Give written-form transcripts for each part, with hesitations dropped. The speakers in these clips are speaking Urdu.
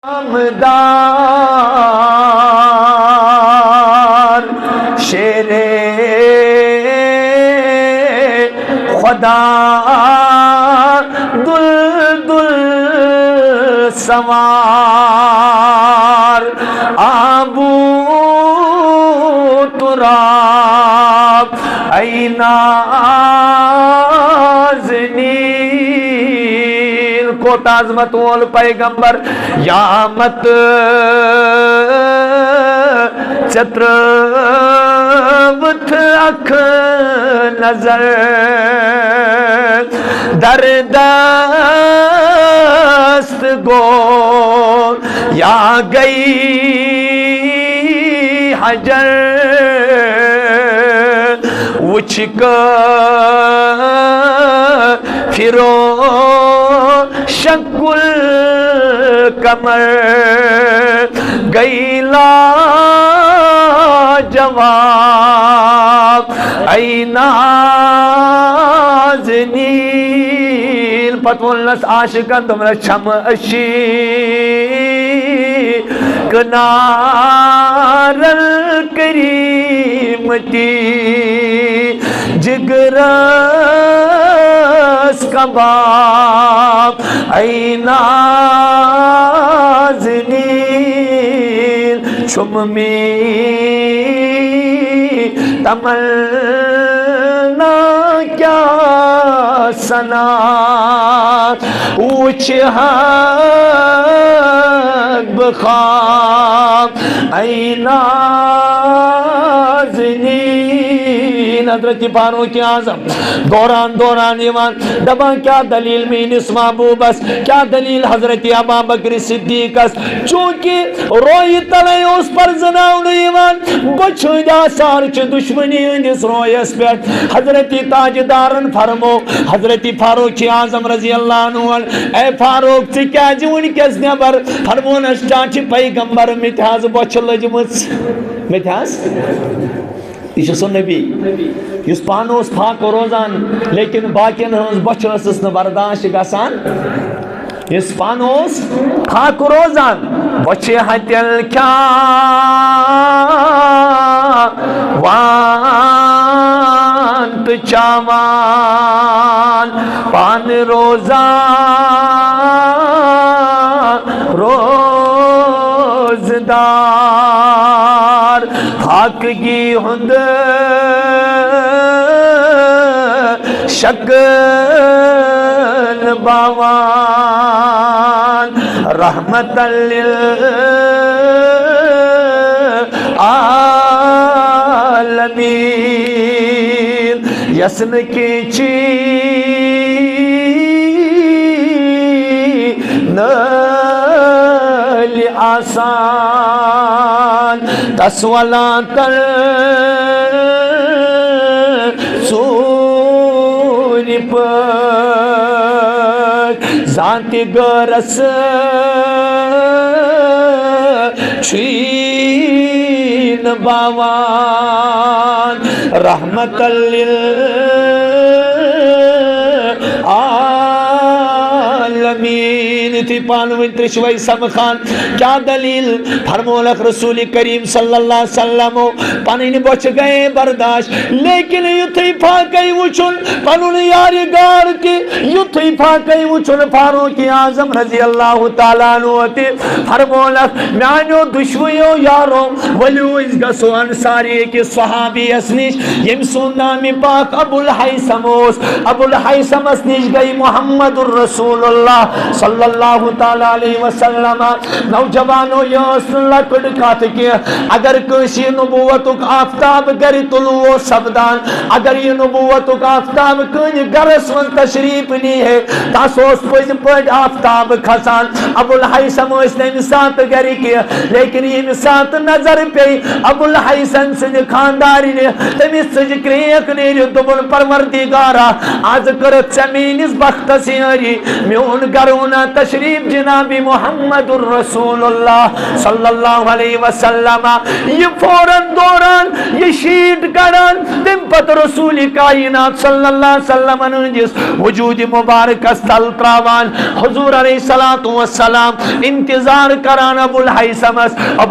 دار شیر خدا دل دل سوار آبو تراب ای نازنین کوت عظمت وول پیغمبر یامت چتروت اکھ نظر در دست گو یا گئی حجر وچک پھرو شکل کمر گئی لا جواب ای نازنین پتولنس عاشقان تمرا چھم اشی کنار الکریمتی جگرس کباب ای نازنین چھم میں تمنا کیا سنا اوچ حق بخواب ای نازنین حضرت فاروق اعظم دوران دوران ایمان دبا کیا دلیل مینس محبوبس کیا دلیل حضرت ابا بکر صدیق اس چونکہ روئی تلے اس پر زناؤن ایمان بچھو دا سارچ دشمنی اندس روئی اس پر حضرت تاجدارن فرمو حضرت فاروق اعظم رضی اللہ عنہ اے فاروق چی کیا جون کس نبر فرمون اشتاچ پیغمبر متحاز بچھ لجمت متحاز یہ سو نبی اس پانوس پاک روزان لیکن باقین ہنس بچھ اسس نہ برداشت گسان اس پانوس پاک روزان بچھ ہتل کیا وان تو چاوان پان روزان روزدار حق کی ہند شکل باوان رحمت للعالمین یسن کی چی نلی آسان تسولا تل سوری پر ذاتی گرس چھین باوان رحمت للعالمین تھی پانوین ترشوئی سمخان کیا دلیل فرمولک رسول کریم صلی اللہ علیہ وسلم پانین بچ گئے برداشت لیکن یتھی پھاکی وچن پانون یاری گار کی یتھی پھاکی وچن فاروق اعظم رضی اللہ تعالیٰ عنہ فرمولک میانو دشویو یارو ولیو اس گسو انساری کی صحابی اسنیش یم سون نامی پاک ابو الحیثم ابو الحیثم اسنیش گئی محمد الرسول اللہ صلی اللہ تعالیٰ علیہ وسلم نوجوانو یہ اللہ کڑ کات کیا اگر کسی نبوتک آفتاب گری طلوع سبدان اگر یہ نبوتک آفتاب کنی گرس من تشریف نہیں ہے تاسوس پوز پڑ آفتاب کھسان ابو الحیثم اس نے مسات گری کیا لیکن یہ مسات نظر پہ ابو الحیثم سے خانداری نے تمیز سج کریک نے دبن پروردگارا آج کرت چمینس بخت سیاری میون گرونا تشریف حبیب جناب محمد الرسول اللہ صلی اللہ علیہ وسلم یہ فوراً دوران یہ شیٹ کران تم پت رسول کائنات صلی اللہ علیہ وسلم جس وجود مبارک استل تراوان حضور علیہ السلام انتظار کران ابو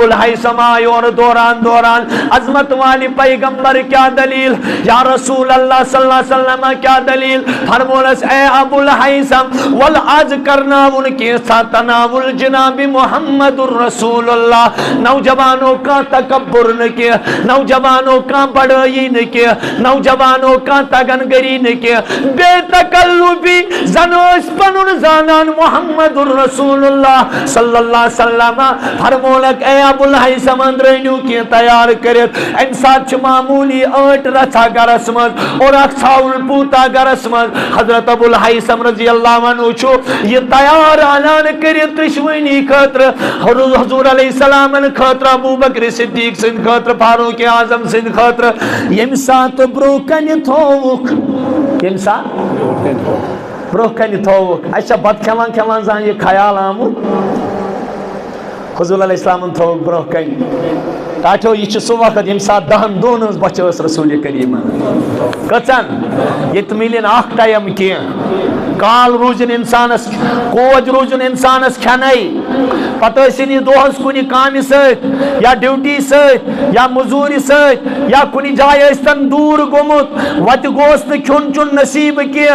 الحیثم اور دوران عظمت والی پیغمبر کیا دلیل یا رسول اللہ صلی اللہ علیہ وسلم کیا دلیل فرمولس اے ابو الحیثم والعز کرنا ان کے ساتھ تناول جناب محمد الرسول اللہ نوجوانوں کا تکبر نہ کیا نوجوانوں کا بڑائی نہ کیا نوجوانوں کا تگنگری نہ کیا بے تکلفی زنوس پنن زانان محمد الرسول اللہ صلی اللہ علیہ وسلم فرمولک اے ابو الحیثم اندرینیو کی تیار کرت انسات چھ معمولی آٹ رچا گرس مز اور اک ساول پوتا گرس مز حضرت ابو الحیثم رضی اللہ عنہ چھو یہ تیار اعلان کرت ترشوینی خطر حضور علیہ السلام خطر ابو بکر صدیق سن خطر فاروق اعظم سن خطر یم سات بروکن تھوک یم سات بروکن تھوک اچھا بد کھلان زان یہ خیال آمد حضور علیہ السلام تھوک بروکن تاٹھو یہ سو وقت یم سات دہن دون بچوس رسول کریم کچن یہ تمیلین اخ ٹائم کی کال روزن انسانس کوج روزن انسانس کھنائی پتہ سنی دوہس کنی کامی سیت یا ڈیوٹی سیت یا مزوری سیت یا کنی جائے استن دور گمت وت گوست کھن چن نصیب کی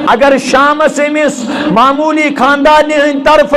اگر شام سمس معمولی خاندانی ہن طرف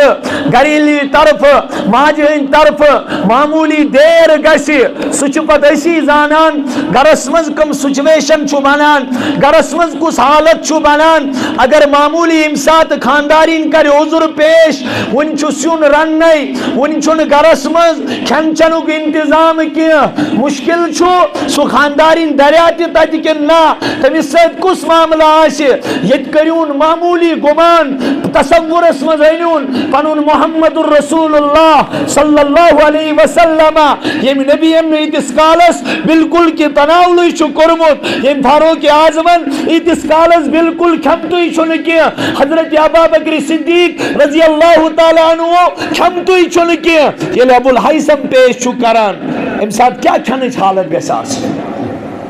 گریلی طرف ماج ہن طرف معمولی دیر گسی سچ پتہ اسی زانان گرس مز کم سچویشن چھو بنان گرس مز کس حالت چھو بنان اگر معمولی امسات خاندارین کر عذر پیش ون چھو سیون رن نہیں ون چھو گرس مز کھن چنو کی انتظام کیا مشکل چھو سو خاندارین دریاتی تاتی کہ نا تمیس سید کس معاملہ آسی ید کریون معمولی گمان تصور اسمز اینون پنون محمد الرسول اللہ صلی اللہ علیہ وسلم یہ نبی امن ایتس کالس بالکل کی تناولی چھو کرمت یہ فاروق اعظمن ایتس کالس بالکل کھمتوی چھو نکیا حضرت ابا بکر صدیق رضی اللہ تعالیٰ عنہ کھمتوی چھو نکیا یہ ابو الحیثم پیش چھو کران امساد کیا کھنچ حالت گساس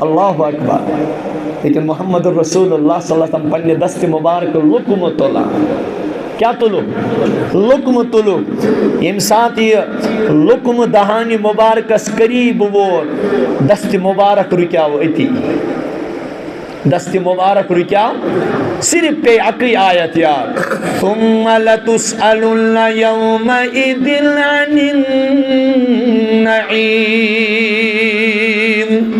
اللہ اکبر لیکن محمد الرسول اللہ صلی اللہ علیہ وسلم پنی دست مبارک لکم تولا کیا تلو لکم تلو امساد یہ لکم دہانی مبارک اس قریب وہ دست مبارک رکیاو ایتی دست مبارک رکیاو صرف پہ اقی آیت یاد ثم لتسألن یومئذ عن النعیم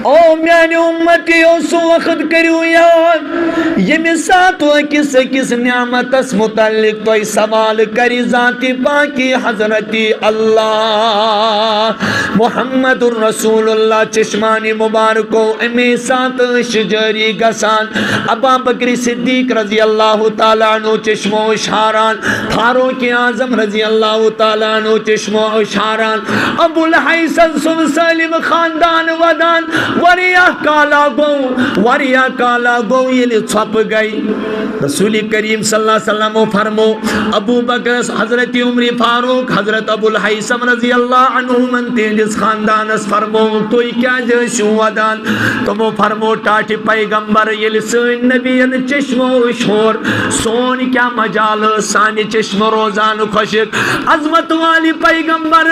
او میانی امتی اس وقت کریو یاد یہ مساتو کس نعمت اس متعلق تو سوال کری ذاتی پاکی حضرتی اللہ محمد الرسول اللہ چشمانی مبارکو امی سات شجری گسان ابا بکر صدیق رضی اللہ تعالیٰ عنہ چشمو اشاران فاروق اعظم رضی اللہ تعالیٰ عنہ چشمو اشاران ابو الحیثم سن سالم خاندان ودان وریا کالا گو یہ چھپ گئی رسول کریم صلی اللہ علیہ وسلم فرمو ابو بکر حضرت عمر فاروق حضرت ابو الحیثم رضی اللہ عنہ من تیجس خاندانس فرمو توی کیا جیسو ودان تمو فرمو ٹاٹی پیغمبر یہ سن نبیین چشمو شور سون کیا مجال سانی چشم روزان خوشک عظمت والی پیغمبر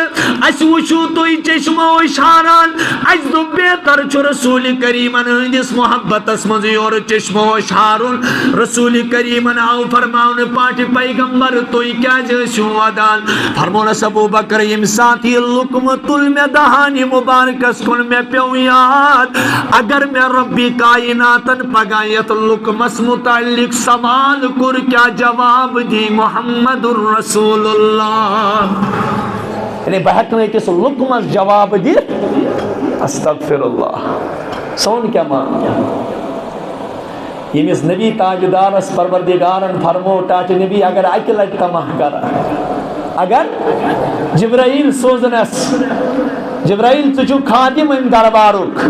اس وشو توی چشمو اشاران اس دو بہتر چھو رسول کریمن جس محبت اسمزی اور چشمو اشارون رسول کریمن آو فرماؤن پاٹی پیغمبر توی کیا جیسو ودان فرمون ابو بکر امساتی لکمت میں دہانی مبارک اس کن میں پیویات اگر میں ربی کائناتن پگایت لکمس متعلق سوال کر کیا جواب دی محمد الرسول اللہ یعنی بحق میں کس لکمس جواب دی استغفر اللہ سون کیا مان یمیس نبی تاجدارس پروردگارن فرمو ٹاٹی نبی اگر اکلت تمہ کرا اگر جبرائیل سوزنس جبرائیل تجھو خادم ان دربارک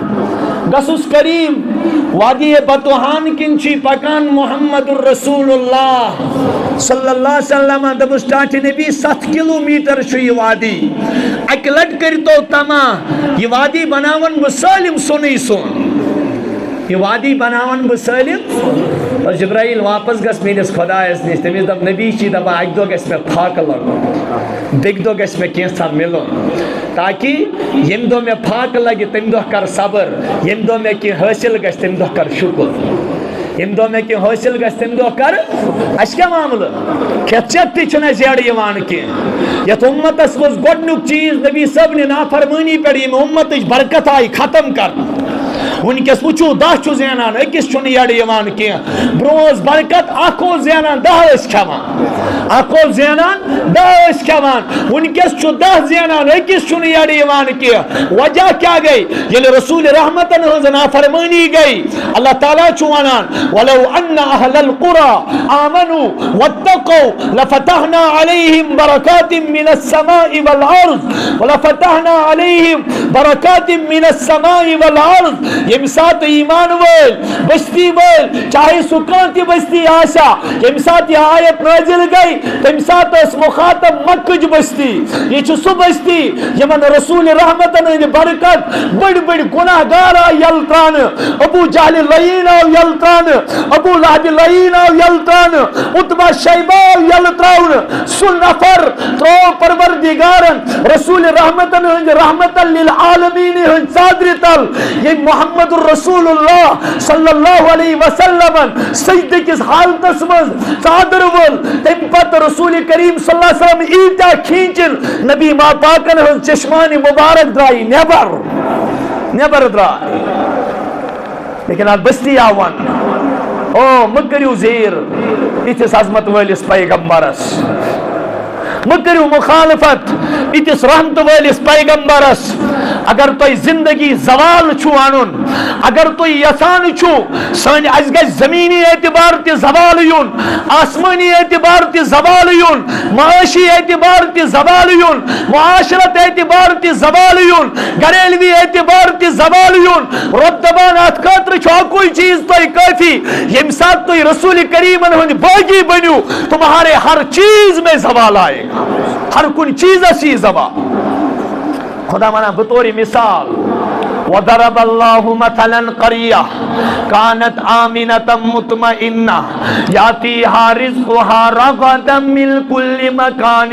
گسوس کریم وادی بطوحان کن چی پکان محمد الرسول اللہ صلی اللہ علیہ وسلم دبس ٹاٹھ نبی 7 کلومیٹر چھو یہ وادی اک لٹ کرتو تما یہ وادی بناون بسالم سنی سن یہ وادی بناون بسالم اور جبرائیل واپس گس میرس خدایس نش تمیز دب نبی چی دبا اک دو گس میں پھاک لگو بیگ دو گس میں کینسا ملون تاکہ یم دو میں پھاک لگی تم دو کر صبر یم دو میں کی حاصل گس تم دو کر شکر یم دو میں کی حاصل گس تم دو کر اس کیا معاملہ کھچت تی چھنا زیادہ یوان کی یت امت اس وز گوڑنک چیز نبی صاحب نے نافرمانی پڑی میں امت اچ برکت آئی ختم کر ونکس وچو 10 چھو زینان اکس چھو نیڑ یوان کی بروز برکت اکو زینان 10 اس کھوان اکو زینان 10 اس کھوان ونکس چھو 10 زینان اکس چھو نیڑ یوان کی وجہ کیا گئی یل رسول رحمتن ہنز نافرمانی گئی اللہ تعالیٰ چھو ونان ولو ان اہل القرى آمنوا واتقوا لفتحنا علیہم برکات من السماء والارض ولفتحنا علیہم برکات من السماء والارض یم سات ایمان ول بستی ول چاہے سکانتی بستی آسا یم سات یہ آیت نازل گئی تم سات اس مخاطب مکج بستی یہ چھو سو بستی یمن رسول رحمتن ان برکت بڑ بڑ گناہ گارا یلتان ابو جہل لعین او یلتان ابو لہب لعین او یلتان اتبا شیبہ یلتراؤن سل نفر تو پروردگارن رسول رحمتن ان رحمتا للعالمین ان صادر تل یہ محمد الرسول اللہ صلی اللہ علیہ وسلم سجدے کس حالت اسمز صادر ول تم پت رسول کریم صلی اللہ علیہ وسلم ایتا کھینچن نبی ما پاکن ہن چشمانی مبارک درائی نیبر درائی لیکن آج بستی آوان او مکریو زیر اتس عظمت والس پیغمبرس مکریو مخالفت اتس رحمت والس پیغمبرس اگر تو زندگی زوال چھو آنن اگر تو یسان چھو سانی از گز زمینی اعتبار تی زوال یون آسمانی اعتبار تی زوال یون معاشی اعتبار تی زوال یون معاشرت اعتبار تی زوال یون گریلوی اعتبار تی زوال یون ردبان اتکاتر چھو کوئی چیز تو کافی یم ساتھ تو رسول کریم انہوں باغی بنیو تمہارے ہر چیز میں زوال آئے گا ہر کن چیز اسی زوال خدا منا بطور مثال وضرب اللہ مثلا قریہ کانت آمنة مطمئنہ یاتیہا رزقها رغدا من کل مکان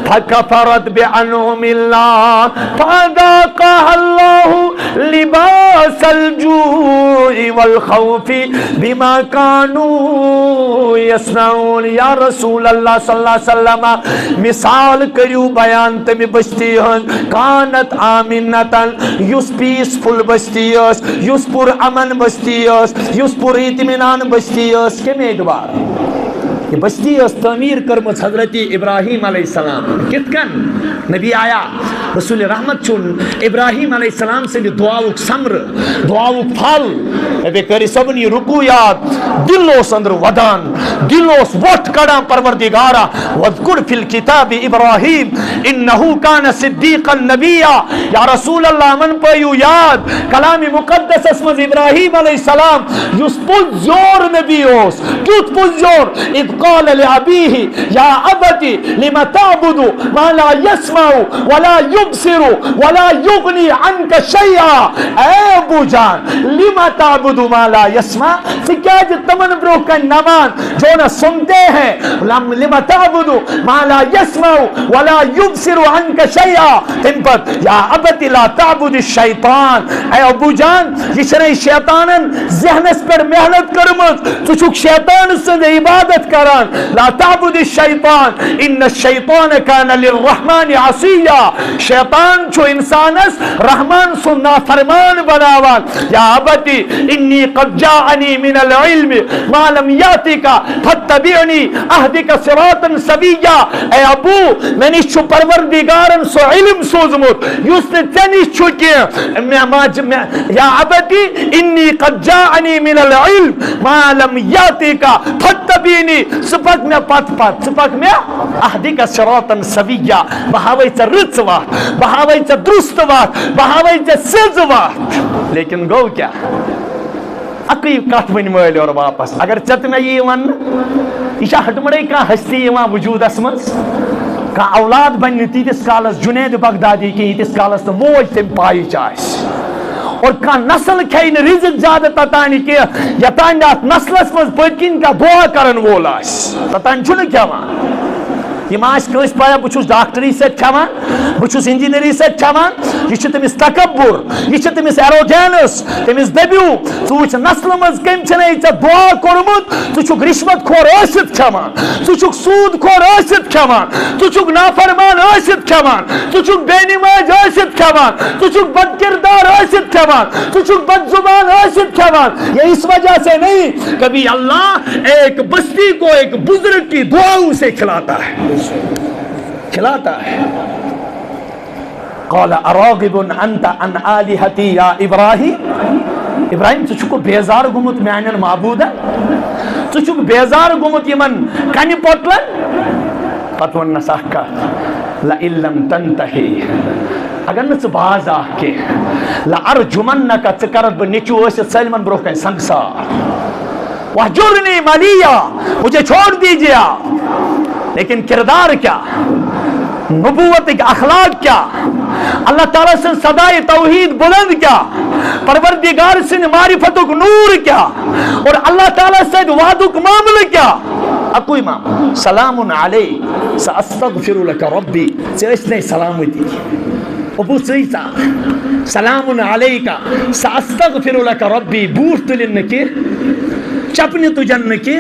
فکفرت بعنعم اللہ فذاقها اللہ لباس الجوع والخوف بما كانوا يصنعون یا رسول اللہ صلی اللہ علیہ وسلم مثال کریو بیان تمی بستی ہن کانت آمنة یس پیسفل بستی اس یس پر امن بستی اس یس پر اطمینان بستی اس کمی اعتبار یہ بستی اس تعمیر کرمت حضرت ابراہیم علیہ السلام کتکن نبی آیا رسول رحمت چون ابراہیم علیہ السلام سے دعاوک سمر دعاوک پھل نبی کری سبنی رکو یاد دلوس اندر ودان دلوس وٹ کڑا پروردگارا وذکر فی الکتاب ابراہیم انہو کان صدیقا نبیا یا رسول اللہ من پیو یاد کلام مقدس اسمز ابراہیم علیہ السلام یس پوز زور نبی ہوس کیوت پوز زور اذ قال لعبیه یا ابتی لما تعبد ما لا يسمع ولا يبصر ولا يغني عنك شيئا اے ابو جان لما تعبد ما لا يسمع سکاج تمن برو کا نمان جو نہ سنتے ہیں لما تعبد ما لا يسمع ولا يبصر عنك شيئا تنبت یا ابتی لا تعبد الشیطان اے ابو جان یہ شرع شیطانن ذہنس پر محنت کرمت تو چھک شیطان سے عبادت کران لا تعبد الشیطان ان الشیطان کان للرحمن عصیا شیطان چھو انسانس رحمان سننا فرمان بناوان یا ابتی انی قد جاءنی من العلم ما لم یاتک فتبعنی اہدک صراطا سویا اے ابو میں نے چھو پروردگارن سو علم سوزمت یس نے تنیش چھو کیا یا ابتی انی قد جاءنی من العلم ما لم یاتک فتبعنی سپک میں پت سپک میں اہدک صراطا سویا بہاوی چا رچ وقت بہاوی چا درست وقت بہاوی چا سز وقت لیکن گو کیا اکی کت ون مل اور واپس اگر ژت میں یہ ون یہ ہٹمڑے کھانا ہستی وجودس مز کھانا اولاد بن تیتس کالس جنید بغدادی کی یتس کالس تو موج تم پائچ اور کھانا نسل کھے رزق زیادہ توتان کی یوتان ات نسلس مز پتکن کا دعا کرن وول توتان چھنہ کھیوان یہ کنس پایا بہ ڈاکٹری ست کھیوان بہ انجینئری ست کھیوان یہ تمس تکبر یہ تمس ایروگینس تمس دبیو ثہ وچ نسل مز کم چھنے ژے دعا کورمت ژٕ رشوت خور ٲسِتھ کھیوان ژٕ سود خور ٲسِتھ کھیوان ژٕ نافرمان ٲسِتھ کھیوان ژٕ بے نماز ٲسِتھ کھیوان ژٕ بد کردار ٲسِتھ کھیوان ژٕ بد زبان ٲسِتھ کھیوان یہ اس وجہ سے نہیں کبھی اللہ ایک بستی کو ایک بزرگ کی دعاؤں سے کھلاتا ہے قال اراغب انت عن آلهتي یا ابراہیم ژٕ بیزار گومت میانن معبودن ژٕ بیزار گومت یمن کنہ پوتلن پتہ ونس اکھ کتھ لئن لم تنتهي اگر نہ باز آ کے لارجمنک ژٕ کرت بہ نیچو ٲسِتھ سٲلمن برونٛہہ کَنہِ سنگسار وہجرنی ملیہ مجھے چھوڑ دیجیے لیکن کردار کیا نبوت کے اخلاق کیا اللہ تعالیٰ سے صدائے توحید بلند کیا پروردگار سے معرفت نور کیا اور اللہ تعالیٰ سے وعدک معاملہ کیا اکوئی معاملہ سلام علیہ سأستغفر لک ربی سے اس نے سلامتی ابو سیسا سلام علیکہ سأستغفر لک ربی بوٹ تلن نکی چپنی تجن نکی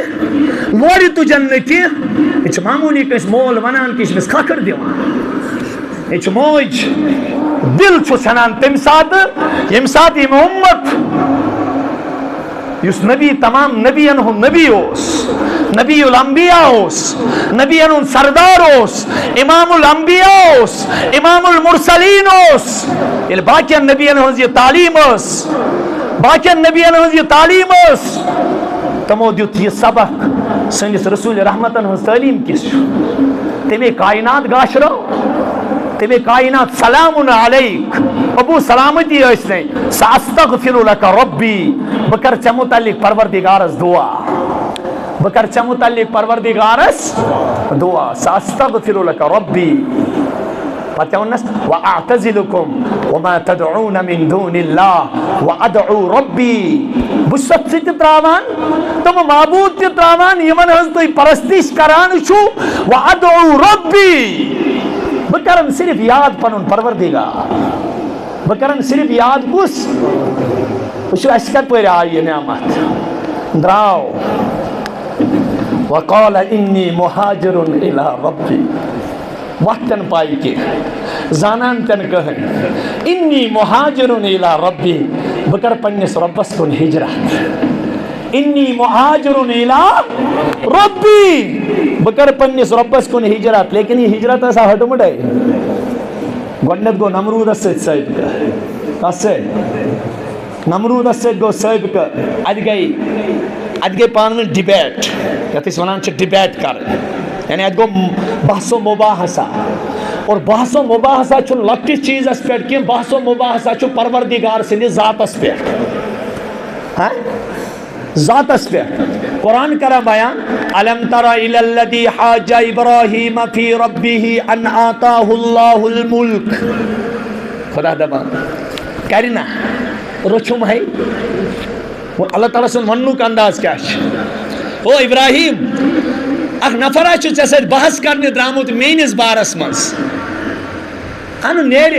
لوری تجن نکی یہ معمولی کس مول ونان کس مس کھکر دیوان یہ موج دل چھنان تم سات یم سات یم امت یس نبی تمام نبیین ہن نبی اوس نبی الانبیاء اوس نبیین ہن سردار اوس امام الانبیاء اوس امام المرسلین اوس یہ باقی نبیین ہن یہ تعلیم اوس باقی نبیین ہن یہ تعلیم اوس تمو دیت یہ سبق سنس رسول رحمتن ہن تعلیم کس تمے کائنات گاشرو تمے کائنات سلام علیک ابو سلامتی ٲسنے سأستغفر لک ربی بکر ژے متعلق پروردگارس دعا بکر ژے متعلق پروردگارس دعا سأستغفر لک ربی پتہ ونس وَأَعْتَزِلُكُمْ وَمَا تَدْعُونَ مِن دُونِ اللَّهِ وَأَدْعُو رَبِّي بہٕ چھُسَکھ ژٕ تہِ ترٛاوان تِم معبوٗد تہِ ترٛاوان یِمن ہٕنٛز تُہۍ پرستش کران چھُو وَأَدْعُو رَبِّي بہٕ کرن صرف یاد پنُن پروردگار بہٕ کرن صرف یاد کُس وٕچھو اَسہِ کتھ پٲٹھۍ آیہِ یہِ نعمت درٛاو وَقَالَ إِنِّي مُهَاجِرٌ إِلَىٰ رَبِّي وقتن پائی کے زانان تن کہن انی مہاجرن الى ربی بکر پنس ربس کن ہجرت انی مہاجرن الى ربی بکر پنس ربس کن ہجرت لیکن یہ ہجرت ایسا ہٹ مڑے گوڑنت گو نمرود اسد صاحب کا کس سے نمرود اسد گو صاحب کا اد گئی پانویں ڈیبیٹ یعنی سنان چھ ڈیبیٹ کر یعنی ات گو بحث و مباحثہ اور بحث و مباحثہ چھو لکٹس چیز اس پیٹ کی بحث و مباحثہ چھو پروردگار سندی ذات اس پیٹ ذات اس پیٹ قرآن کرا بیان علم تر الی الذی حاج ابراہیم فی ربہ ان آتاہ اللہ الملک خدا دبان کرنا رچھم ہے اللہ تعالیٰ سے منو کا انداز کیا ہے او ابراہیم اخ نفر آچو ژے بحث کرنے درامت میانس بارس مز ان نیر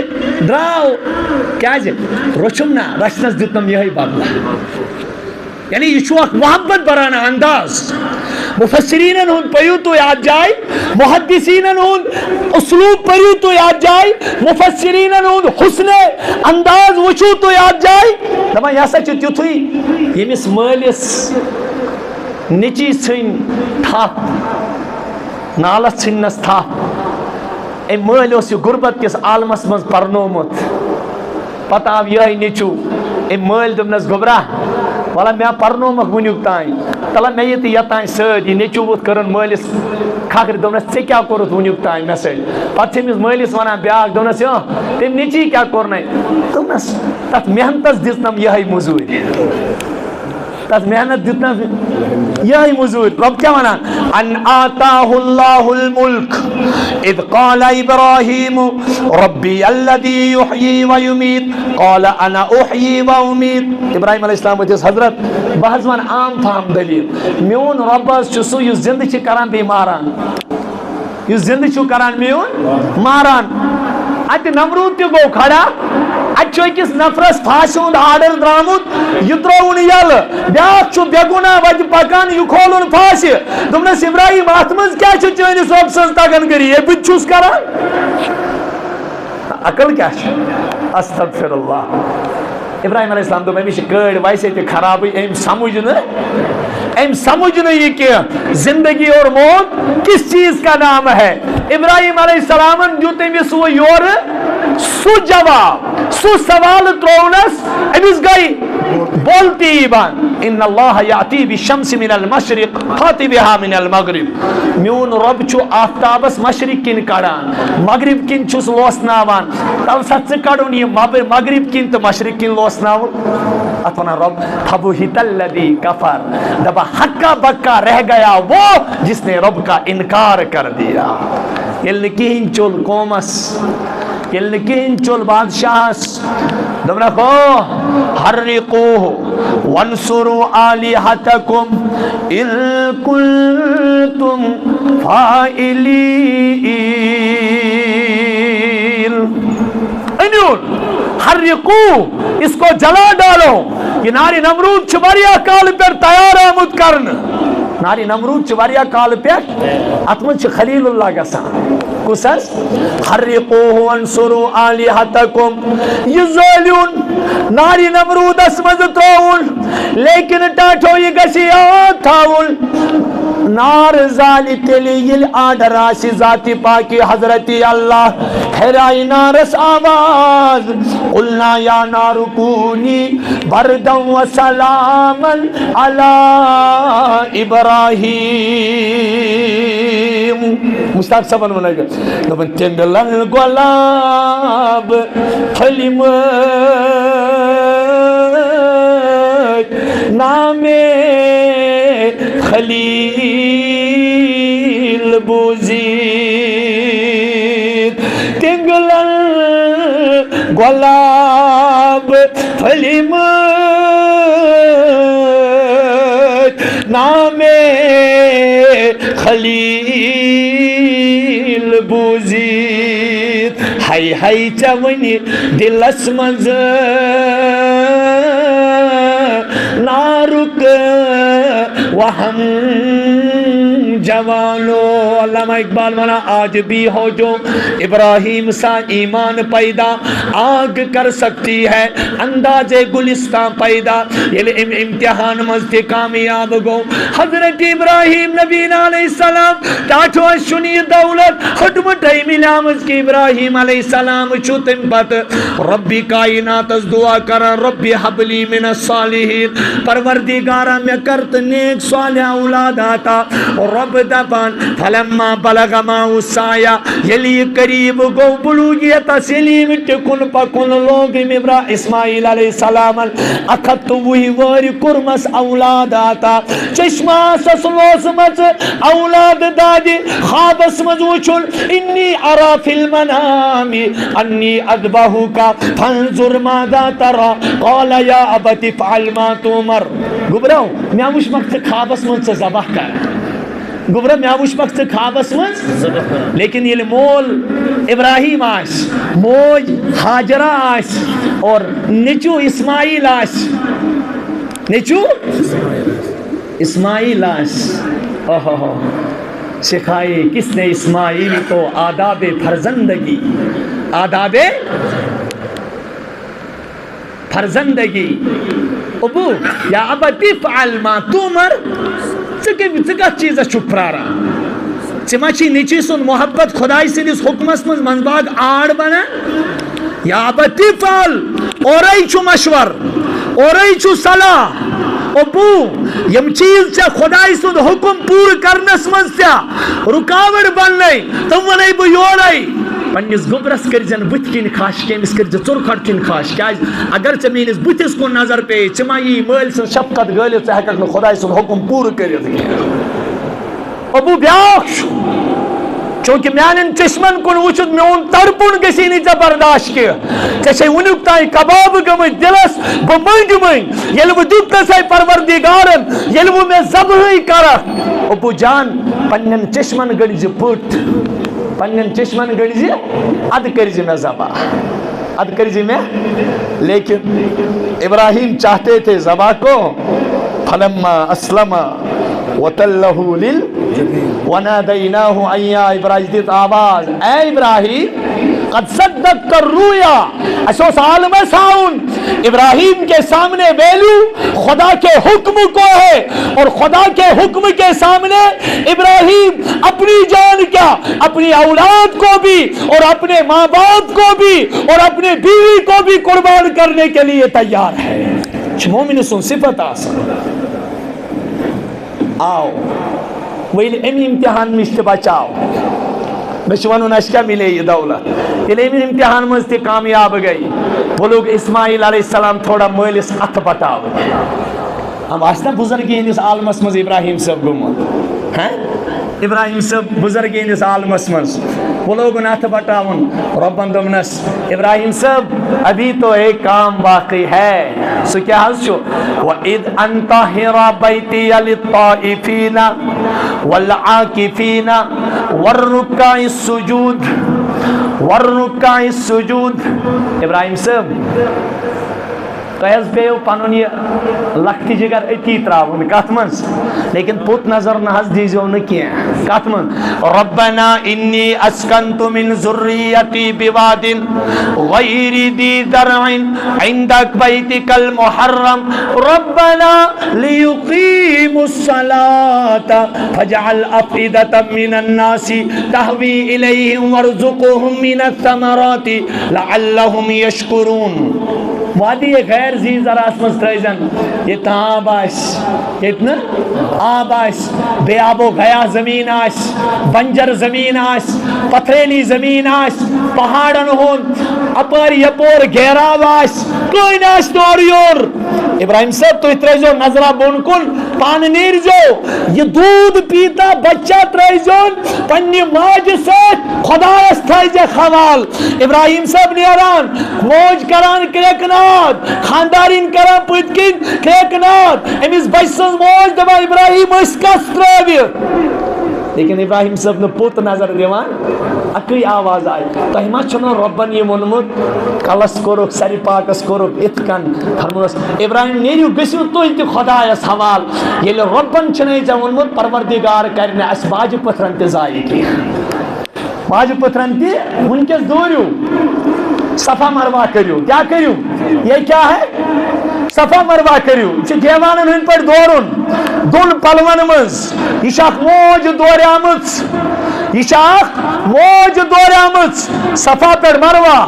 دراو کیا رچھم نا رچنس دتنم یہ بدلہ یعنی یہ چھو اخ محبت برانا انداز مفسرین ہن پریو تو یاد جائے محدثین ہن اسلوب پریو تو یاد جائے مفسرین ہن حسن انداز وچو تو یاد جائے دپان یہ ہسا چھ تیُتھُے ییٚمِس مٲلِس نیچی ژھٕنۍ تھپھ نالس ژھٕننس تھپھ اے مٲلۍ اوس یہِ غُربت کِس عالمس منٛز پرنومُت پتہٕ آو یِہوٚے نیچوٗ اے مٲلۍ دوٚپنس گوٚبرا وَلہ مےٚ پرنومکھ وٕنیُک تانۍ تلہ مےٚ یہِ تہِ یوٚتانۍ سۭتۍ یہِ نیچوٗ ووٚتھ کٔرٕن مٲلِس کھکھرِ دوٚپنس ژےٚ کیٛاہ کوٚرُتھ وٕنیُک تانۍ مےٚ سۭتۍ پتہٕ چھِ أمِس مٲلِس ونان بیٛاکھ دوٚپنس تٔمۍ نیچی کیٛاہ کوٚرنَے دوٚپنس تتھ محنتس دِژنم یِہوٚے موٚزوٗرۍ تس محنت دیتنا یہ مزور رب کیا مانا ان آتاہ اللہ الملک اذ قال ابراہیم ربی الذی یحیی و یمیت قال انا احیی و امیت ابراہیم علیہ السلام وجہ حضرت بحث من عام فہم دلیل میون رب سو یہ زندہ چھ کران بی ماران یہ زندہ چھو کران میون ماران ات نمرود تی گو کھڑا اچھو اکس نفرس پھانسی ہند آرڈر درامت یہ ترون یل بیاکھ چھو بے گناہ وجہ پکان یہ کھولن پھانسی دمنس ابراہیم ات مز کیا چھو چٲنِس رۄب سٕنٛز تگن کری یہ بت چھُس کران عقل کیا چھ استغفر اللہ ابراہیم علیہ السلام دوٚپ أمِس چھِ کٔڑۍ ویسے تہِ خرابٕے أمۍ سمجھ نہ یہ کہ زندگی اور موت کس چیز کا نام ہے ابراہیم علیہ السلام دیت أمِس وہ یور سو جواب سو سوال ترونس أمِس گئی بولتی ایبان ان اللہ یاتی بالشمس من المشرق فاتی بها من المغرب میون رب چھو آفتابس مشرق کن کڑان مغرب کن چھس لوسناوان تل ست سے کڑون یہ مغرب کن تو مشرق کن لوسناون اتنا رب فبہت الذی کفر دبا حقا بکا رہ گیا وہ جس نے رب کا انکار کر دیا یل کہن چول قومس یل کہن چول بادشاہس دمنا کو حرقوه وانصروا آلهتكم إن كنتم فاعلين انیون حرقوه اس کو جلا ڈالو یہ ناری نمرود چھواریا کال پر تیار آمد کرن ناری نمرود چھواریا کال پر اتمن چھ خلیل اللہ گسان کسس حرقوه وانصروا آلهتكم یہ ظالون ناری نمرود اسمز ترون لیکن ٹاٹھو یہ گسی یاد تھاون نار زالی تلی یل آڈر آسی ذاتی پاکی حضرتی اللہ ہرائی نارس آواز قلنا یا نار کونی بردن و سلاما علی ابراہیم مشتاق سبن منائے گا نبن تندلن گلاب حلم نام خلیل بوزید تنگلن گلاب حلم نام خلیل بوزید ہائی ہائی چونی دل اسمز نارک وہم جوانو علامہ اقبال منا آج بھی ہو جو ابراہیم سا ایمان پیدا آگ کر سکتی ہے انداز گلستان پیدا یہ امتحان مزد کامیاب گو حضرت ابراہیم نبی علیہ السلام ٹاٹھو شنی دولت خدم ٹائمی لامز کی ابراہیم علیہ السلام چھوتن پت ربی کائنات از دعا کرن ربی حبلی من الصالحین پروردگارہ میں کرت نیک صالح اولاد آتا رب دبان فلما بلغ ماؤ سایا یلی قریب گو بلوگیت سلیم ٹکن پکن لوگ اسماعیل علیہ السلام اکھت وہی واری کرمس اولاد آتا چشمہ سسلوس مز اولاد دادی خوابس مز وچھل انی ارا فی المنام انی ادبہو کا فانظر ماذا ترا قال یا ابت فعل ما تمر گبراؤ میں وچھ مقصد خوابس مز ذبح کر گبرا میں وچھ مقصد خوابس مز لیکن یہ مول ابراہیم آس موج ہاجرہ آس اور نچو اسماعیل آس نچو اسماعیل آس سکھائے کس نے اسماعیل کو آداب فرزندگی آداب فرزندگی ابو یا ابتی فعل ما تمر ژٕ چیز چھپرارا ژٕ چھی نیچی سن محبت خدائی سندس حکمس من منباگ آڑ بنا یا ابتی فعل اورے چھو مشور اورے چھو صلاح ابو یم چیز چا خدائی سن حکم پور کرنس من سیا رکاوٹ بن نہیں تم ونائی بو یورائی پنس گوبرس کرزن بت کن خش کمس کرز ژور کھٹ کن خش کیا اگر ژے میانس بتس کن نظر پے ژے ما یی مل سن شفقت گلت ژے ہیکک نہ خدائے سن حکم پور کرت ابو بیاکھ چونکہ میان چشمن کن وچت میون تڑپن گسی نی ژے برداشت کی ژے ونیک تائیں کباب گمت دلس بہ منڈ من یل بہ دتسے پروردگارن یل بہ مے ذبح کرکھ ابو جان پنن چشمن گڑ ز پٹ پنن چشمن گڑ ز اد کر ز میں ذبح اد کر ز میں لیکن ابراہیم چاہتے تھے ذبح کو فلما اسلم وتلہ لل ونادیناہ ان یا ابراہیم دیت آواز اے ابراہیم قد صدقت الرؤیا اسوس عالم ساؤن ابراہیم کے سامنے ویلو خدا کے حکم کو ہے اور خدا کے حکم کے سامنے ابراہیم اپنی جان کیا اپنی اولاد کو بھی اور اپنے ماں باپ کو بھی اور اپنے بیوی کو بھی قربان کرنے کے لیے تیار ہے مومن سن صفت آسان آؤ ویل ام امتحان نش بچاؤ میں ون اس کیا ملے یہ دولت یل ام امتحان مز تہ کامیاب گئی وہ لوگ اسماعیل علیہ السلام تھوڑا مالس اتھ بٹاو ہم آسنا بزرگی ہندس عالمس مز ابراہیم صاحب گومت ہاں ابراہیم صاحب بزرگی ہندس عالمس مز وہ لوگ اتھ بٹاون ربن دوپنس ابراہیم صاحب ابھی تو ایک کام باقی ہے سو کیا حل چھو وَإِذْ أَنْطَهِرَ بَيْتِيَ لِلطَّائِفِينَ وَالْعَاكِفِينَ وَالرُّكَّعِ السُّجُودِ ابراہیم صاحب تہ پیو پن یہ لخت جگر اتی تراؤن کت من لیکن پوت نظر نہ دیزو نا کی کت من ربنا انی اسکنت من ذریتی بواد غیر ذی زرع عندک بیتک المحرم ربنا لیقیموا الصلاة فاجعل افئدة من الناس تهوی الیہم وارزقهم من الثمرات لعلهم یشکرون وادی غیر زی زراعت مز ترزن یہ آب آس یہ آب آس بے آب و گیا زمین آس بنجر زمین آس پتھریلی زمین آس پہاڑن ہون اپر یپور گھیراو آس کوئی ناس دور یور ابراہیم صاحب تو ترزو نظرہ بون کن پان نیر جو یہ دودھ پیتا بچہ ترزو پنی ماج ساتھ خدا استھائیجے خوال ابراہیم صاحب نیران موج کران کریکنات خاندارین کران پتکن کریکنات امیس بچسن موج دبا ابراہیم اس کس تراوی لیکن ابراہیم صاحب نے پوت نظر دیوان اکی آواز آئی تہ ما چھنو ربن یہ ونمت کلس کورک سری پاکس کورک اتکن فرمونس ابراہیم نیریو گسیو تھی تہ خدایس حوال یل ربن چھنے ژے ونمت پروردگار کرنے اس باج پتھرن تہ ضائع کی باج پتھرن تہ ونکس دوریو صفا مروا کریو کیا کریو یہ کیا ہے صفا مروا کریو چھ دیوانن ہن پر دورن دون پلون مز یہ شاخ موج دوریامت یہ شاخ موج دوریامت صفا پر مروا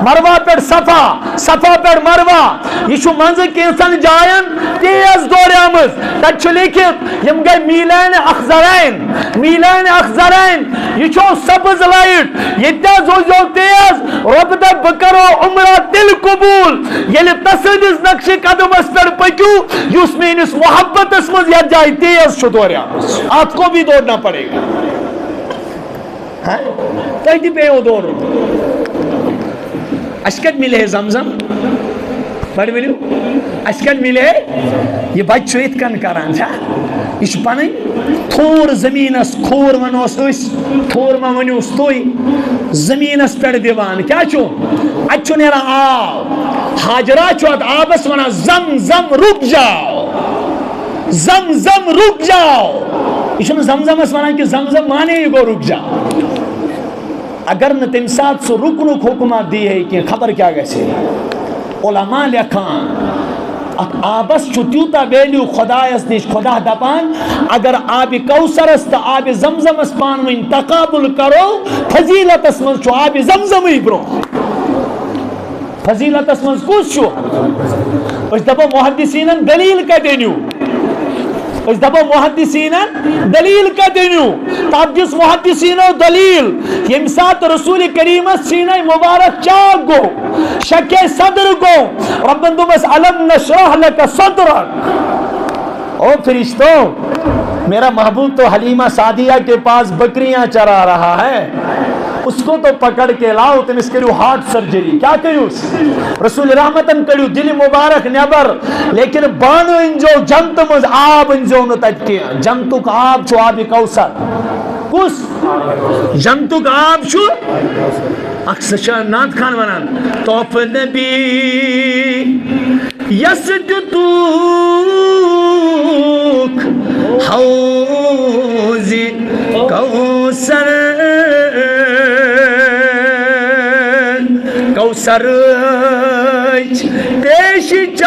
مروا پر صفا صفا پر مروا یہ چھو منز کینسن جائن تیز دوریامت تک چھو لکھت یم گئی میلین اخزرین میلین اخزرین یہ چھو سبز لائٹ یہ تیز ہو جو تیز رب دے بکرو عمرہ دل قبول یلی تصدیس نقش قدم اس پر پکیو یوس میں انس محبت اس مز یا جائے تیز چھو دوریامت آپ کو بھی دوڑنا پڑے گا تیدی پہ او دورو اشکت ملے ہے زمزم بڑی ملیو اشکت ملے ہے یہ بچ چویت کن کران چھا یہ پانی تھور زمین اس کھور منوس اس تھور منوس توی زمین اس پیڑ دیوان کیا چھو اچھو نیرا آو حاجرہ چھوات آبس منا زم زم رک جاؤ زم زم رک جاؤ یہ زم زم اس منا کہ زم زم مانے ہی کو رک جاؤ اگر نہ تم ساتھ سو رکنک حکمات دی ہے کہ خبر کیا گیسے علماء لکھان آبس چھو تیوتا ویلیو خدا اس نیش خدا دپان اگر آب کوثر است آب زمزم اس پانوین تقابل کرو فضیلت اس من چھو آب زمزم ہی برو فضیلت اس من کس چھو اس دپا محدثین دلیل کا دینیو اس دپو محدثین دلیل کا دینو تب دس محدثینو دلیل یم سات رسول کریم سینہ مبارک چاک گو شک صدر گو ربن دوبس علم نشرح لک صدرک او فرشتوں میرا محبوب تو حلیمہ سعدیہ کے پاس بکریاں چرا رہا ہے اس کو تو پکڑ کے لاؤ تم اس کرو ہارٹ سرجری کیا کرو رسول رحمتن کرو دل مبارک نبر لیکن بانو انجو جمت مز آب انجو نو تجکیا جمتک آب چو آب کوثر کس جمتک آب چو اکسر نات خان ونان توف نبی یسجدوک حوض کوثر کوثر پیش چائی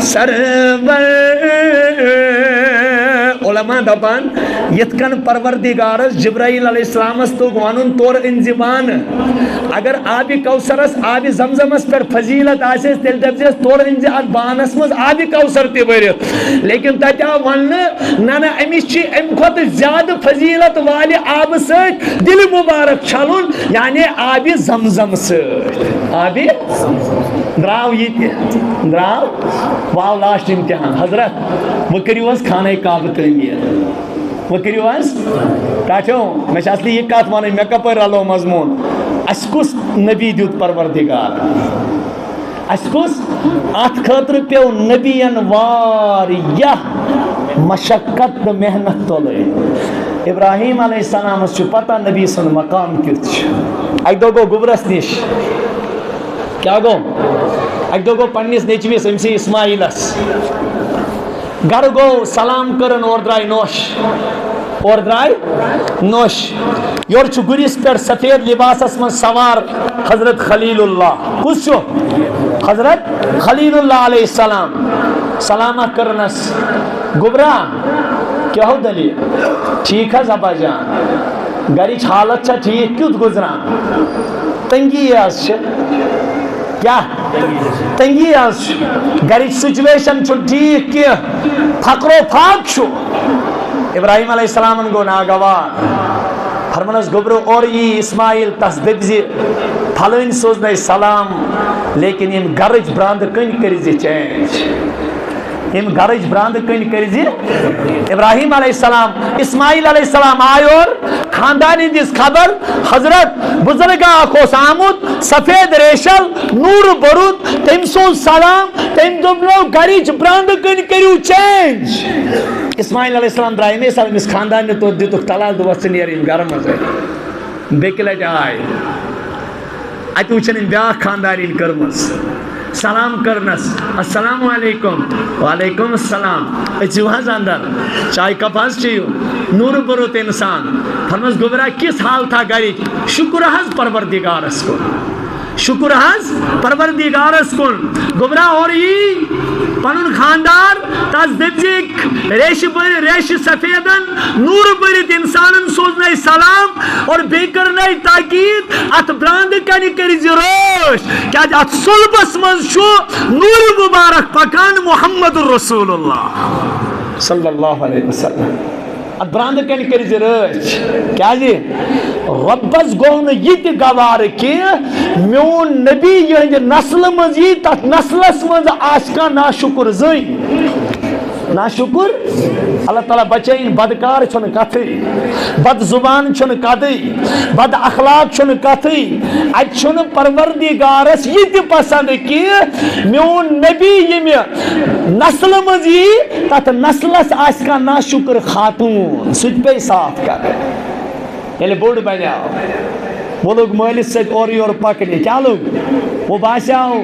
سرور علماء دپان یتکن پروردگارس جبرائیل علیہ السلام تو ونن طور انزبان اگر آب کوثرس آب زمزمس پر فضیلت آسے تیل دپزیس طور انز بانس مز آب کوثر تی برت لیکن تتیا ون نہ امس چھ ام کھت زیادہ فضیلت والے آب ست دل مبارک چھلن یعنی آب زمزم ست آب دراو یہ دراو واو لاسٹ امتحان حضرت وہ کریو حظ خانہ کعبہ تعمیر وہ کریو حظ کاٹھو میں اصلی یہ کات ون مے کپر رلو مضمون اس کس نبی دیت پروردگار اس کس ات خاطر پیو نبیین واریہ مشقت محنت تلے ابراہیم علیہ السلام چھ پتہ نبی سن مقام کیت اک دو گو گبرس نش کیا گو اک دو گو پنس نیچویس امسی اسماعیلس گر گو سلام کرن اور درائے نوش یور چھ گریس پر سفید لباس من سوار حضرت خلیل اللہ کس چھو حضرت خلیل اللہ علیہ السلام سلامہ کرنس گبرا کیا ہو دلیل ٹھیک ہے زبا جان گریچ حالت چھا ٹھیک کیوں گزران تنگی آز چھ کیا تنگی آز چھ گریچ سچویشن چھو ٹھیک کیا فقر و پاک چھو ابراہیم علیہ السلام گو ناگوار فرمانس گبرو اور یہ اسماعیل تصدیق زی پھلن سوزنے سلام لیکن یم گرج براند کن کریزی چینج یم گرج براند کن کریزی ابراہیم علیہ السلام اسماعیل علیہ السلام آئے اور خاندانی جس خبر حضرت بزرگا خوش آمد سفید ریشل نور برود تم سو سلام تم دبلو گرج براند کن کریو چینج اسماعیل علیہ السلام درائے میں سال اس خاندان نے تو دیتو تلال دو وقت نیر ان گرم ہے بیکلٹ آئے اتو چن ان بیاہ خاندان ان کرمس سلام کرنس السلام علیکم وعلیکم السلام اچھو حض اندر چائے کپ حض چیو نور بروت انسان فرمس گبرا کس حال تھا گری شکر حض پروردگارس کو شکر حض پروردگارس کن گبرا اور یہ پنن خاندار تصدیق ریش بر ریش سفیدن نور برت انسانن سوزنے سلام اور بے کرنے تاکید ات براند کنی کری روش کیا ات صلبس من شو نور مبارک پکان محمد رسول اللہ صلی اللہ علیہ وسلم ات براند کنی کری روش کیا جی ربس گون یہ گوار کہ میون نبی یہ نسل مزی تک نسلس مز آشکا ناشکر زئی ناشکر اللہ تعالیٰ بچائیں بدکار چھن کتھی بد زبان چھن کدی بد اخلاق چھن کتھی اج چھن پروردگارس یہ پسند کہ میون نبی یہ نسل مزی تک نسلس آشکا ناشکر خاتون سج پہ صاف کر یعنی بوڑ بنیا وہ لوگ مالس سے اور پکڑے کیا لوگ وہ باسیاو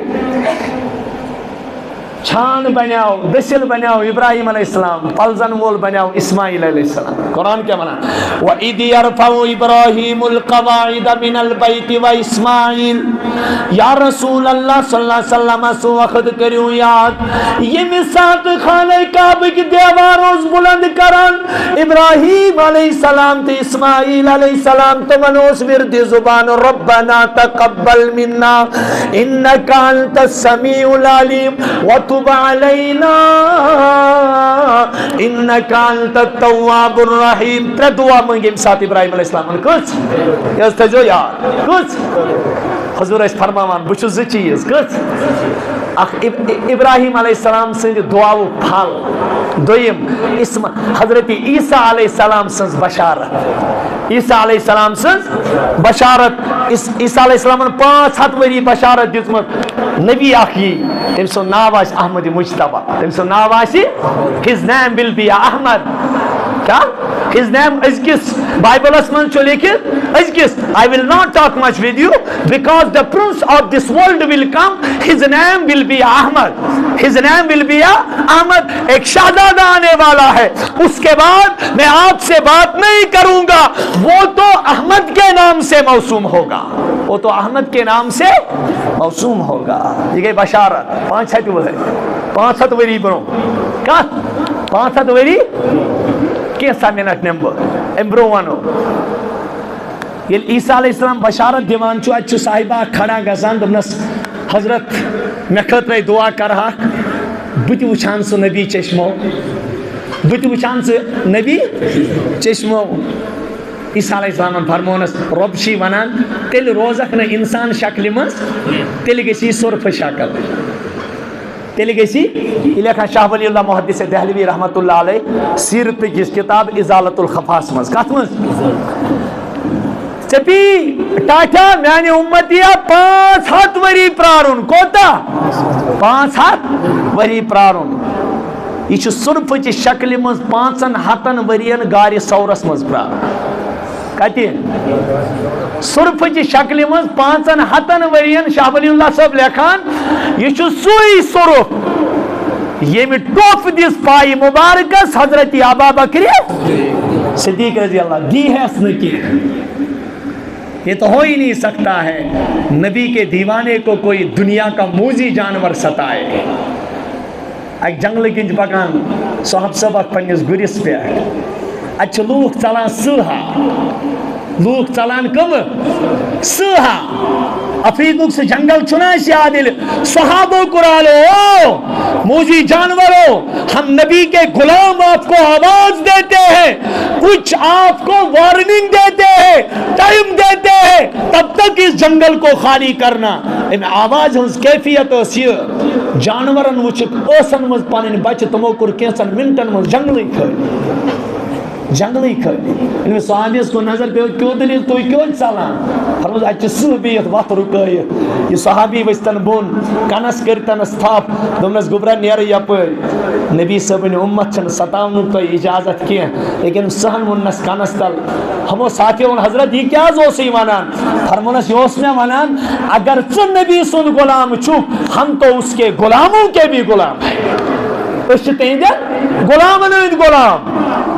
چھان بنیاو دسل بنیاو ابراہیم علیہ السلام پلزن وول بنیاو اسماعیل علیہ السلام قرآن کیا بنا وَإِذْ يَرْفَعُ إِبْرَاهِيمُ الْقَوَاعِدَ مِنَ الْبَيْتِ وَإِسْمَاعِيل یا رسول اللہ صلی اللہ علیہ وسلم سو وقت کریو یاد یہ ساتھ خانہ کعبہ کی دیوار روز بلند کران ابراہیم علیہ السلام تے اسماعیل علیہ السلام تو منوس ورد زبان ربنا تقبل منا انکا انت السمیع العلیم وتب علینا انکا انت التواب الرحیم تر دعا منگیم ساتھ ابراہیم علیہ السلام کچھ یہ استجو یار کچھ حضور اس فرماوان بچو زی چیز کچھ ابراہیم علیہ السلام سے دعاو پھل دویم اسم حضرت عیسیٰ علیہ السلام سنز بشارت عیسیٰ علیہ السلام سنز بشارت عیسیٰ علیہ السلام 500 وری بشارت دیتمت نبی آخی تم سو ناواش احمد مجتبہ تم سو ناواشی his name will be Ahmad کیا his name ازکس بائبل اسمان چو لیکن ازکس I will not talk much with you because the prince of this world will come his name will be Ahmad his name will be Ahmad ایک شہزادہ آنے والا ہے اس کے بعد میں آپ سے بات نہیں کروں گا وہ تو احمد کے نام سے موسوم ہوگا وہ تو احمد کے نام سے موسوم ہوگا یہ گئی بشارت 500 وری برو کیا 500 وری کیسا منٹ نمبر امبرو وانو یہ عیسیٰ علیہ السلام بشارت دیوان چو اچھو صاحبہ کھڑا گزان دمنس حضرت میں خطرہ دعا کر رہا بتی وچھان سو نبی چشمو بتی وچھان سو نبی چشمو عیسیٰ علیہ السلام فرمونس رب شی ونان تیل روزک نا انسان شکل منز تیل گسی صرف شکل تیل گسی لیکن شاہ ولی اللہ محدث دہلوی رحمت اللہ علیہ سیرت کس کتاب ازالت الخفاس منز کات منز چپی ٹاٹا میانی امتیا 500 وری پرارون کوتا 500 وری پرارون یہ صرف چی شکل منز 500 ورین گاری سورس منز پرارون کہتی ہیں صرف چی شکل منز 500 ورین شاہ ولی اللہ صاحب لکھان یہ سوئی صرف یہ میں ٹوف دیس پائی مبارکس حضرت ابا بکر صدیق رضی اللہ دی ہے اس نے کی یہ تو ہو ہی نہیں سکتا ہے نبی کے دیوانے کو کوئی دنیا کا موزی جانور ستائے ایک جنگل گنج پکان صاحب سبق پنیس گریس پہ اچھا لوگ چلان سہا لوگ چلان کم سہا افریقہ سے جنگل چنائش عادل صحابوں قرآلو موزی جانوروں ہم نبی کے غلام آپ کو آواز دیتے ہیں کچھ آپ کو وارننگ دیتے ہیں ٹائم دیتے ہیں تب تک اس جنگل کو خالی کرنا ان آواز ہنس کیفیت اسی جانورن وچک اوسن مز پانین بچ تمو کر کینسن منٹن مز جنگلی کھڑی ان میں صحابیس کو نظر پہ کیوں دلیل تو کیوں چلان فرموز اچھ صحبیت وقت رکائیت یہ صحابی وستن بون کنس کرتن استھاپ دمنس گبرا نیر یا پر نبی صاحب نے امت چھن ستاون تو اجازت کیا لیکن سہن ونس کنس تل ہمو ساتھی ون حضرت یہ کیا زو سی ونان فرمونس یوس میں ونان اگر چن نبی سن غلام چھوک ہم تو اس کے غلاموں کے بھی غلام ہیں اس تینجا غلام نوید غلام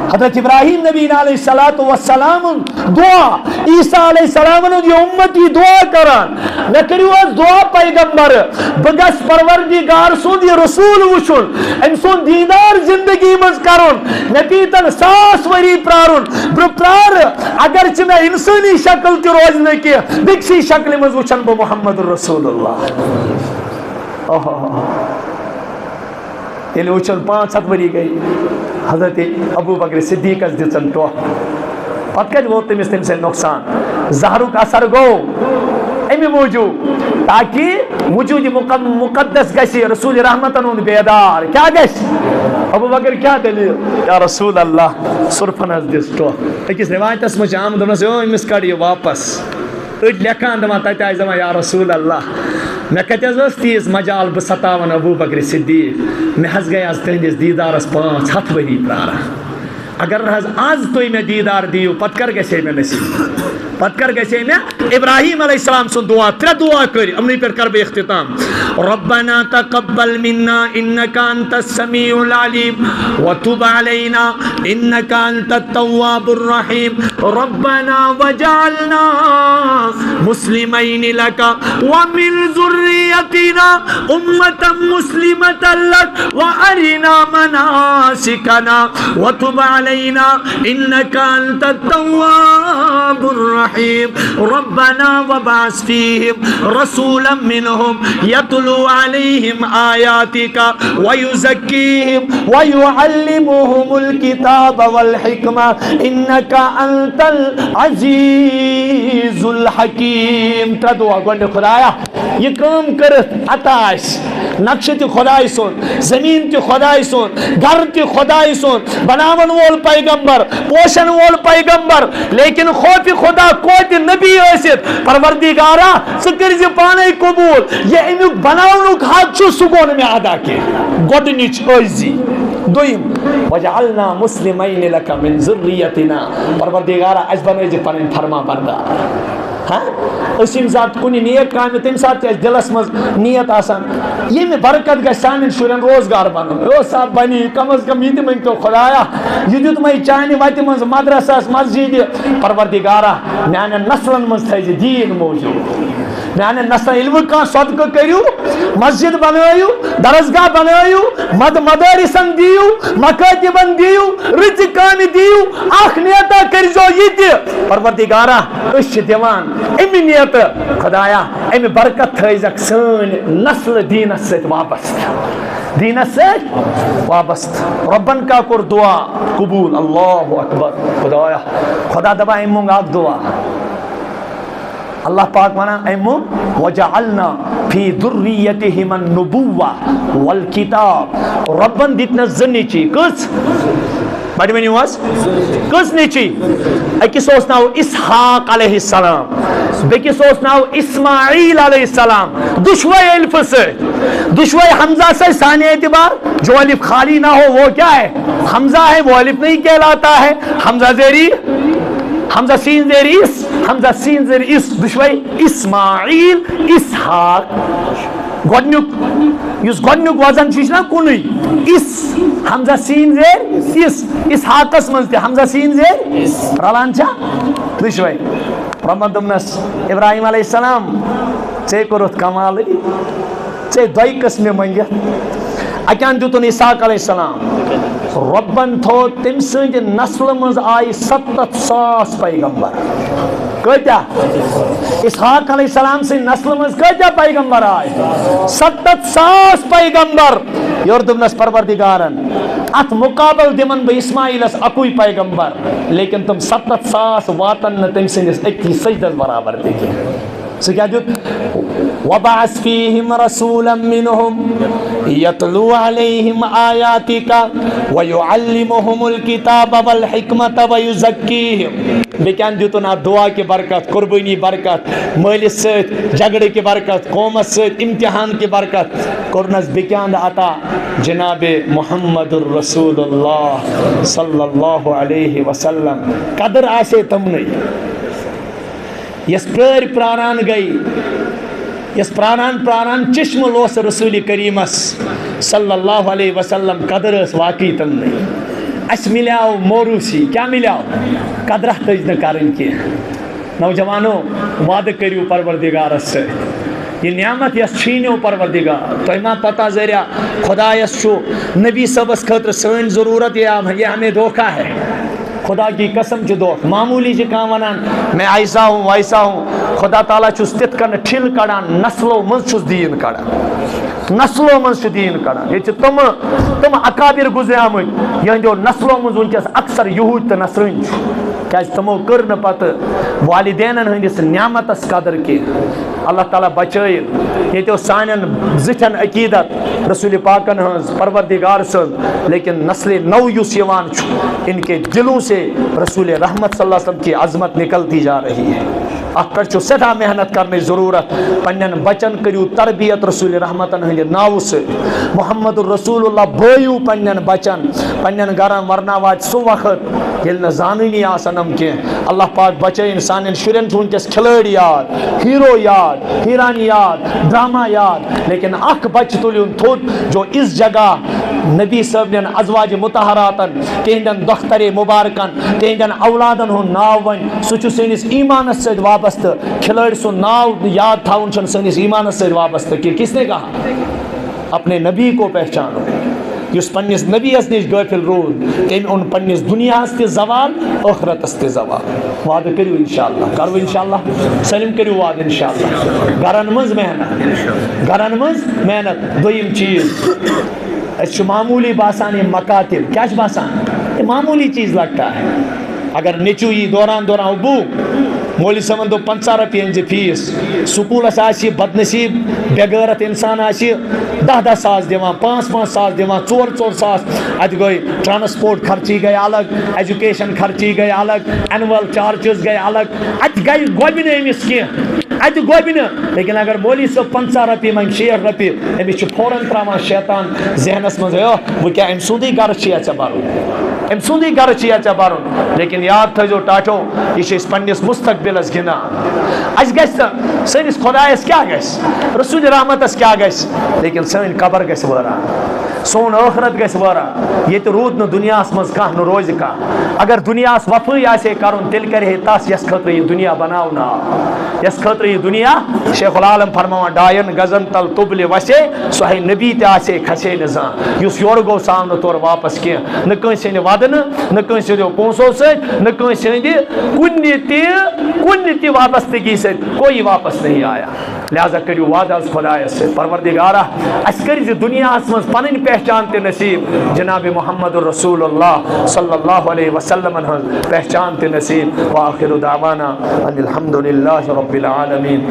حضرت ابراہیم نبی علیہ السلام دعا عیسیٰ علیہ السلام یہ امتی دعا کران میں کریو از دعا پیغمبر بگس پروردگار سون یہ رسول وچھن ام سون دیدار زندگی مز کرن نتیتن 100 وری پرارن پرار اگرچہ میں انسانی شکل تی روزنے کی بکسی شکل مز وچھن بو محمد رسول اللہ یہ وچھن 500 وری گئی حضرت ابو بکر صدیق اس دچن تو پتہ کت ووت تمس تم سے نقصان زہرک اثر گو امی موجود تاکہ وجود مقدس گسی رسول رحمتن ہند بیدار کیا گس ابو بکر کیا دلیل یا رسول اللہ صرفن اس دس تو اکس روایت اس مجھ آمد دمس امس کڑی واپس اڈ لکھان دما تتہ آئی دما یا رسول اللہ میں کتیز تیز مجال بہ ستاون ابو بکر صدیق میں حس گیا تہندس دیدارس 500 وری پرارا اگر آز تھی میں دیدار دیو پت کر گسے میں نصیب پت کر گسے میں ابراہیم علیہ السلام سن دعا 3 دعا کر امنی پر کر بے اختتام ربنا تقبل منا انك انت السميع العليم وتب علينا انك انت التواب الرحيم ربنا وجعلنا مسلمين لك ومن ذريتنا امة مسلمة لك وارنا مناسكنا وتب علينا انك انت التواب الرحيم ربنا وبعث فيهم رسولا منهم يتلو عليهم آياتك ويزكيهم ويعلمهم الكتاب والحكمة إنك أنت العزيز الحكيم تدعو گوڑ خدایا یہ کام کرت عطاش نقش تی خدای سون زمین تی خدای سون گھر تی خدای سون بناون وول پیغمبر پوشن وول پیغمبر لیکن خوف خدا کوت نبی ٲسِتھ پروردگارا ژٕ کٔرزِ پانے قبول یہ امیُک بناونُک حق چھُ سُہ گوٚو نہٕ مےٚ ادا کینٛہہ گۄڈنِچ عٲجزی دوٚیِم وجعلنا مسلمین لک من ذریتنا پروردگارا اَسہِ بنٲیزِ پنٕنۍ فرما بردار اسم ذات کنی نیک کامہِ تمہِ ساتہٕ چھِ دلس مز نیت آسان ییٚمہِ برکت گژھِ سانٮ۪ن شُرٮ۪ن روزگار بنُن صاحب بنی کم از کم یہِ تہِ مٔنگتو خدایا یہِ دیُتمَے چانہِ وتہِ منٛز مدرسس مسجدِ پروردگارا میانٮ۪ن نسلن منٛز تھٲیزِ دیٖن موجوٗد میانٮ۪ن نسلن ییٚلہِ وۄنۍ کانٛہہ صدقہٕ کٔرِو مسجد بنٲیِو درسگاہ بنٲیِو مدارسن دِیِو مکاتبن دِیِو رٕژِ کامہِ دِیِو اکھ نیتا کٔرۍزیو یہِ تہِ پروردگارا أسۍ چھِ دِوان امی نیت خدایا امی برکت تھٲیزکھ سٲنۍ نسل دیٖنس سۭتۍ وابستہٕ دیٖنس سۭتۍ وابستہٕ رۄبن کا کوٚر دعا قبوٗل اللہ اکبر خدایا خدا دپان أمۍ مونٛگ اکھ دعا اللہ پاک ونان أمۍ مونٛگ وجعلنا فی ذریتہم النبوة والکتاب رۄبن دِتنس زٕ نیٚچی کٔژ بڑِ ؤنِو حظ کٔژ نیٚچی أکِس اوس ناو اسحاق علیہ السلام بیٚکِس اوس ناو اسماعیل علیہ السلام دُشوے الفہٕ سۭتۍ دُشوے حمزہ سے سانے اعتبار جو الف خالی نہ ہو وہ کیا ہے حمزہ ہے وہ الف نہیں کہلاتا ہے حمزہ زیری حمزہ سین زیر اس حمزہ سین زیر اس دُشوے اسماعیل اسحاق گۄڈنیُک یُس گۄڈنیُک وزن چھُ یہِ چھُ نا کُنُے اس حمزہ سین زیر اس اسحاقس منٛز تہِ حمزہ سین زیر رلان چھا دُشوے رۄبن دوٚپنس ابراہیم علیہ السلام ژےٚ کوٚرُتھ کمالٕے ژےٚ دۄیہِ قٕسمہِ منٛگِتھ اکیٛاہ دیُتُن اسحاق علیہ السلام رۄبن تھوٚو تٔمۍ سٕنٛدِ نسلہٕ منٛز آیہِ 700,000 پیغمبر کۭتیاہ اسحاق علیہ السلام سٕنٛدِ نسلہٕ منٛز کۭتیاہ پیغمبر آیہِ 700,000 پیغمبر یورٕ دوٚپنس پروردگارن اتھ مقابل دِمن بہٕ اسماعیلس اکُے پیغمبر لیکن تِم 700,000 واتن نہٕ تٔمۍ سٕنٛدِس أکۍ سجدس برابر تہِ کینٛہہ سُہ کیٛاہ دیُت وبعث فیہم رسولا منہم یتلو علیہم آیاتک ویعلمہم الکتاب والحکمۃ ویزکیہم بیٚیہِ کیٛاہ دیُتُن اتھ دعا کہِ برکت قربٲنی برکت مٲلِس سۭتۍ جھگڑٕ کہِ برکت قومس سۭتۍ امتحان کہِ برکت کوٚرنس بیٚیہِ کیٛاہ عطا جناب محمد الرسول اللہ صلی اللہ علیہ وسلم قدر آسے تمنٕے یس پران گئی یس پران چشم لوس رسول کریمس صلی اللہ علیہ وسلم قدر اس واقعی تمنٕے اس ملیو موروثی کیا ملیو قدرہ تج نہ کرن کی نوجوانو وعدہ کریو پروردگارس سۭتۍ یہ نعمت یس چھینو پروردگار تۄہہِ ما پتہ ذریعہ خدایس چھُ نبی صٲبس خٲطرٕ سٲنۍ ضروٗرت یہ ہمیں دھوکہ ہے خدا کی قسم چھُ دھوکہ معمولی چھِ کانٛہہ ونان میں ایسا ہوں ویسا ہوں خدا تعالیٰ چھُس تِتھ کٔنۍ ٹھِل کڑان نسلو منٛز چھُس دیٖن کڑان نسلو منٛز چھُ دیٖن کڑان ییٚتہِ چھِ تِم اکابر گُزریمٕتۍ یِہنٛدیو نسلو منٛز وٕنکیٚس اکثر یہوٗدۍ تہٕ نصرٲنۍ چھُ کیٛازِ تِمو کٔر نہٕ پتہٕ والدینن ہٕنٛدِس نعمتس قدر کینٛہہ اللہ تعالیٰ بچٲیِن ییٚتہِ اوس سانٮ۪ن زِٹھٮ۪ن عقیٖدت رسول پاکن ہٕنٛز پروردگار سٕنٛز لیکن نسل نو یُس یِوان چھُ ان کے دلوں سے رسول رحمت صلی اللہ علیہ وسلم کی عظمت نکلتی جا رہی ہے ات پہ سٹھا محنت کرنے ضرورت پنن بچن کریو تربیت رسول رحمتن ہند ناو سے محمد الرسول اللہ بھائیو پنن بچن پنن گرن ورنا وات سو وقت یل نہ زاننی آسنم کی اللہ پاک بچے انسان شرین ونکس کھلاڑی یاد ہیرو یاد ہیرانی یاد ڈرامہ یاد لیکن اخ بچ تلیون تھوت جو اس جگہ نبی صاحب نے ازواج مطہراتن تہندن دختر مبارکن تہندن اولادن ہن ناو ون سہ سنس ایمانس سۭتۍ وابستہ کھلاڑی سن ناو یاد تھاون چھن سنس ایمانس سۭتۍ وابستہ کہ کس نے کہا اپنے نبی کو پہچانو اس پنس نبیس نش غافل رود تم ان پنس دنیاس تہ زوال آخرتس تہ زوال وعدہ کرو انشاءاللہ کرو انشاءاللہ سلم کرو وعدہ انشاءاللہ گرن مز محنت گرن مز محنت دویم چیز اس معمولی باسان یہ مکاتب کیا باسان یہ معمولی چیز لگتا ہے اگر نیچو یہ دوران ابو مولی صاحب دو 50 رۄپیہِ أنزِ فیس سکولس آسی بد نصیب بے غیرت انسان آسی 10 ساس دِوان 5 ساس دِوان 4 ساس اتہ گئی ٹرانسپورٹ خرچی گئی الگ ایجوکیشن خرچی گئی الگ اینول چارجز گئی الگ اتہ گئی گوبنہ امس کی اتہ گوبنہ لیکن اگر مولی صاحب 50 رۄپیہِ منگ 60 رۄپیہِ امس فوراً تراوان شیطان ذہنس مز وہ کیا ام سندی گر ژےٚ برُن ام سندی گر ژےٚ برُن لیکن یاد تھٲیزیو ٹاٹھو یہ پنس مستقبلس گنان اس گژھِ سٲنِس خۄدایس کیا گژھِ رسول رحمتس کیا گژھِ لیکن سٲنۍ قبر گژھِ وٲران سون ٲخرت گژھِ وٲران ییٚتہِ روٗد نہٕ دُنیاہس منٛز کانٛہہ نہٕ روزِ کانٛہہ اگر دُنیاہس وفٲیی آسہِ ہے کرُن تیٚلہِ کرِ ہے تس یس خٲطرٕ یہِ دُنیا بناونہٕ آو یس خٲطرٕ یہِ دُنیا شیخ العالم فرماوان 2 گزن تل تُبلہِ وسے سُہ ہے نبی تہِ آسہِ ہے کھسے نہٕ زانٛہہ یُس یورٕ گوٚو سُہ آو نہٕ تورٕ واپس کینٛہہ نہٕ کٲنٛسہِ ہٕنٛدِ ودنہٕ نہٕ کٲنٛسہِ ہٕنٛدیو پونٛسو سۭتۍ نہٕ کٲنٛسہِ ہٕنٛدِ کُنہِ تہِ وابستگی سۭتۍ کوئی واپس نہیں آیا لہذا کریو وعدہ از خدایس سے پروردگارہ اس کر دنیاہس مز پنن پہچان تہ نصیب جناب محمد الرسول اللہ صلی اللہ علیہ وسلم پہچان تہ نصیب وآخر دعوانا ان الحمد للہ رب العالمین.